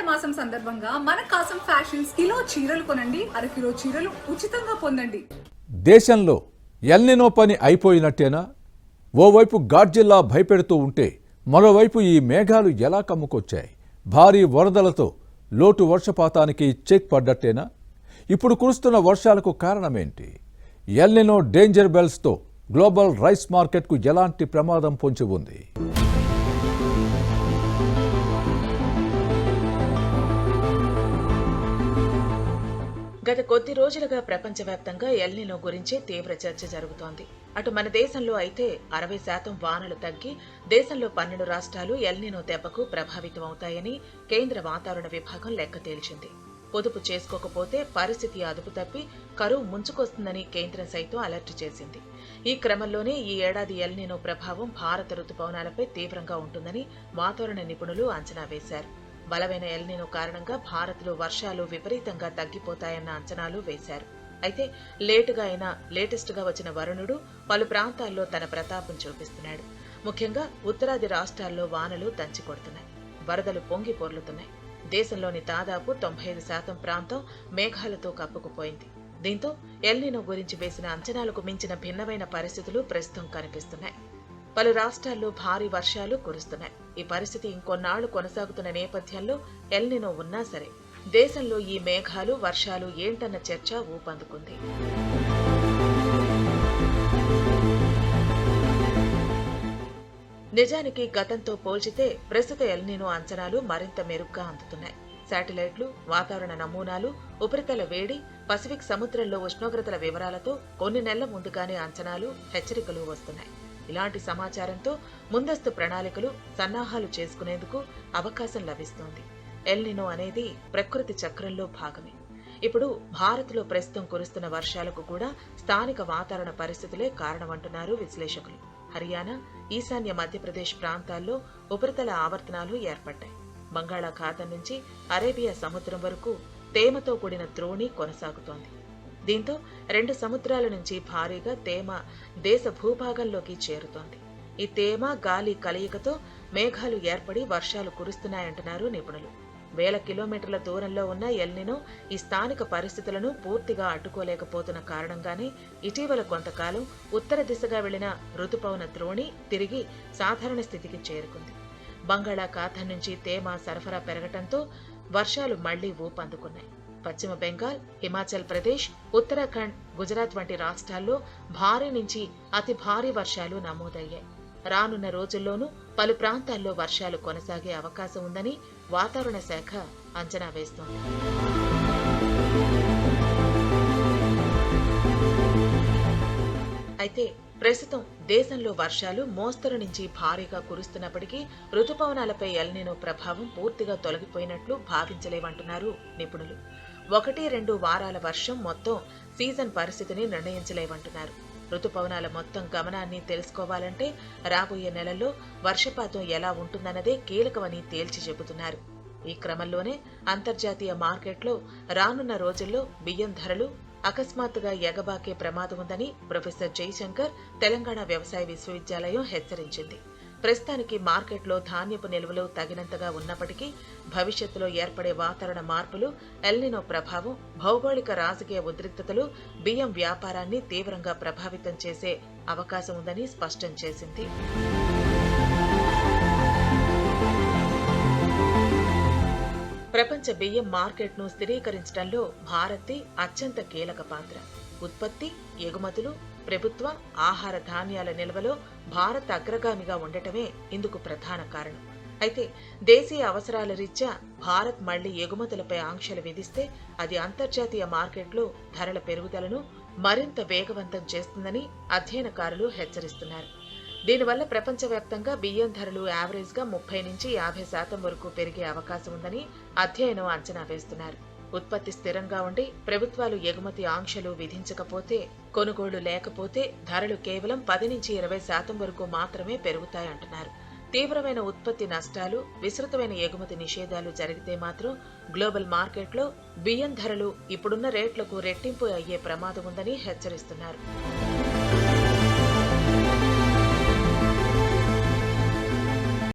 మాసం సందర్భంగా మన కాసం ఫ్యాషన్స్ కిలో చీరలు కొనండి, అరకిలో చీరలు ఉచితంగా పొందండి. దేశంలో ఎల్నినో పని అయిపోయినట్టేనా? ఓవైపు గాడ్జిల్లా భయపెడుతూ ఉంటే మరోవైపు ఈ మేఘాలు ఎలా కమ్ముకొచ్చాయి? భారీ వరదలతో లోటు వర్షపాతానికి చెక్ పడ్డట్టేనా? ఇప్పుడు కురుస్తున్న వర్షాలకు కారణమేంటి? ఎల్నినో డేంజర్ బెల్స్తో గ్లోబల్ రైస్ మార్కెట్కు ఎలాంటి ప్రమాదం పొంచి ఉంది? గత కొద్ది రోజులుగా ప్రపంచవ్యాప్తంగా ఎల్నినో గురించి తీవ్ర చర్చ జరుగుతోంది. అటు మన దేశంలో అయితే 60% వానలు తగ్గి దేశంలో 12 రాష్ట్రాలు ఎల్నినో దెబ్బకు ప్రభావితం అవుతాయని కేంద్ర వాతావరణ విభాగం లెక్క తేల్చింది. పొదుపు చేసుకోకపోతే పరిస్థితి అదుపు తప్పి కరువు ముంచుకొస్తుందని కేంద్రం సైతం అలర్ట్ చేసింది. ఈ క్రమంలోనే ఈ ఏడాది ఎల్నినో ప్రభావం భారత రుతుపవనాలపై తీవ్రంగా ఉంటుందని వాతావరణ నిపుణులు అంచనా వేశారు. బలమైన ఎల్నినో కారణంగా భారత్లో వర్షాలు విపరీతంగా తగ్గిపోతాయన్న అంచనాలు వేశారు. అయితే లేటుగా అయినా లేటెస్ట్గా వచ్చిన వరుణుడు పలు ప్రాంతాల్లో తన ప్రతాపం చూపిస్తున్నాడు. ముఖ్యంగా ఉత్తరాది రాష్ట్రాల్లో వానలు దంచికొడుతున్నాయి, వరదలు పొంగి పొర్లుతున్నాయి. దేశంలోని దాదాపు 95% ప్రాంతం మేఘాలతో కప్పుకుపోయింది. దీంతో ఎల్నినో గురించి వేసిన అంచనాలకు మించిన భిన్నమైన పరిస్థితులు ప్రస్తుతం కనిపిస్తున్నాయి. పలు రాష్ట్రాల్లో భారీ వర్షాలు కురుస్తున్నాయి. ఈ పరిస్థితి ఇంకొన్నాళ్లు కొనసాగుతున్న నేపథ్యంలో ఎల్నినో ఉన్నా సరే దేశంలో ఈ మేఘాలు వర్షాలు ఏంటన్న చర్చ ఊపందుకుంది. నిజానికి గతంతో పోల్చితే ప్రస్తుత ఎల్నినో అంచనాలు మరింత మెరుగ్గా అందుతున్నాయి. శాటిలైట్లు, వాతావరణ నమూనాలు, ఉపరితల వేడి, పసిఫిక్ సముద్రంలో ఉష్ణోగ్రతల వివరాలతో కొన్ని నెలల ముందుగానే అంచనాలు, హెచ్చరికలు వస్తున్నాయి. ఇలాంటి సమాచారంతో ముందస్తు ప్రణాళికలు, సన్నాహాలు చేసుకునేందుకు అవకాశం లభిస్తోంది. ఎల్నినో అనేది ప్రకృతి చక్రంలో భాగమే. ఇప్పుడు భారత్లో ప్రస్తుతం కురుస్తున్న వర్షాలకు కూడా స్థానిక వాతావరణ పరిస్థితులే కారణమంటున్నారు విశ్లేషకులు. హర్యానా, ఈశాన్య మధ్యప్రదేశ్ ప్రాంతాల్లో ఉపరితల ఆవర్తనాలు ఏర్పడ్డాయి. బంగాళాఖాతం నుంచి అరేబియా సముద్రం వరకు తేమతో కూడిన ద్రోణి కొనసాగుతోంది. దీంతో 2 సముద్రాల నుంచి భారీగా తేమ దేశ భూభాగంలోకి చేరుతోంది. ఈ తేమ, గాలి కలయికతో మేఘాలు ఏర్పడి వర్షాలు కురుస్తున్నాయంటున్నారు నిపుణులు. వేల కిలోమీటర్ల దూరంలో ఉన్న ఎల్నినో ఈ స్థానిక పరిస్థితులను పూర్తిగా అడ్డుకోలేకపోతున్న కారణంగానే ఇటీవల కొంతకాలం ఉత్తర దిశగా వెళ్లిన రుతుపవన ద్రోణి తిరిగి సాధారణ స్థితికి చేరుకుంది. బంగాళాఖాతం నుంచి తేమ సరఫరా పెరగటంతో వర్షాలు మళ్లీ ఊపందుకున్నాయి. పశ్చిమ బెంగాల్, హిమాచల్ ప్రదేశ్, ఉత్తరాఖండ్, గుజరాత్ వంటి రాష్ట్రాల్లో భారీ నుంచి అతి భారీ వర్షాలు నమోదయ్యాయి. రానున్న రోజుల్లోనూ పలు ప్రాంతాల్లో వర్షాలు కొనసాగే అవకాశం ఉందని వాతావరణ శాఖ అంచనా వేస్తోంది. అయితే ప్రస్తుతం దేశంలో వర్షాలు మోస్తరు నుంచి భారీగా కురుస్తున్నప్పటికీ రుతుపవనాలపై ఎల్నినో ప్రభావం పూర్తిగా తొలగిపోయినట్లు భావించలేమంటున్నారు నిపుణులు. 1-2 వారాల వర్షం మొత్తం సీజన్ పరిస్థితిని నిర్ణయించలేమంటున్నారు. రుతుపవనాల మొత్తం గమనాన్ని తెలుసుకోవాలంటే రాబోయే నెలల్లో వర్షపాతం ఎలా ఉంటుందన్నదే కీలకమని తేల్చి చెబుతున్నారు. ఈ క్రమంలోనే అంతర్జాతీయ మార్కెట్లో రానున్న రోజుల్లో బియ్యం ధరలు అకస్మాత్తుగా ఎగబాకే ప్రమాదం ఉందని ప్రొఫెసర్ జయశంకర్ తెలంగాణ వ్యవసాయ విశ్వవిద్యాలయం హెచ్చరించింది. ప్రస్తుతానికి మార్కెట్లో ధాన్యపు నిల్వలు తగినంతగా ఉన్నప్పటికీ భవిష్యత్తులో ఏర్పడే వాతావరణ మార్పులు, ఎల్నినో ప్రభావం, భౌగోళిక రాజకీయ ఉద్రిక్తతలు బియ్యం వ్యాపారాన్ని తీవ్రంగా ప్రభావితం చేసే అవకాశం ఉందని స్పష్టం చేసింది. ప్రపంచ బియ్యం మార్కెట్ను స్థిరీకరించడంలో భారత్ది అత్యంత కీలక పాత్ర. ఉత్పత్తి, ఎగుమతులు, ప్రభుత్వ, ఆహార ధాన్యాల నిల్వలో భారత్ అగ్రగామిగా ఉండటమే ఇందుకు ప్రధాన కారణం. అయితే దేశీయ అవసరాల రీత్యా భారత్ మళ్లీ ఎగుమతులపై ఆంక్షలు విధిస్తే అది అంతర్జాతీయ మార్కెట్లో ధరల పెరుగుదలను మరింత వేగవంతం చేస్తుందని అధ్యయనకారులు హెచ్చరిస్తున్నారు. దీనివల్ల ప్రపంచవ్యాప్తంగా బియ్యం ధరలు యావరేజ్గా 30-50% వరకు పెరిగే అవకాశం ఉందని అధ్యయనం అంచనా వేస్తున్నారు. ఉత్పత్తి స్థిరంగా ఉండి ప్రభుత్వాలు ఎగుమతి ఆంక్షలు విధించకపోతే, కొనుగోళ్లు లేకపోతే ధరలు కేవలం 10-20% వరకు మాత్రమే పెరుగుతాయంటున్నారు. తీవ్రమైన ఉత్పత్తి నష్టాలు, విస్తృతమైన ఎగుమతి నిషేధాలు జరిగితే మాత్రం గ్లోబల్ మార్కెట్లో బియ్యం ధరలు ఇప్పుడున్న రేట్లకు రెట్టింపు అయ్యే ప్రమాదం ఉందని హెచ్చరిస్తున్నారు.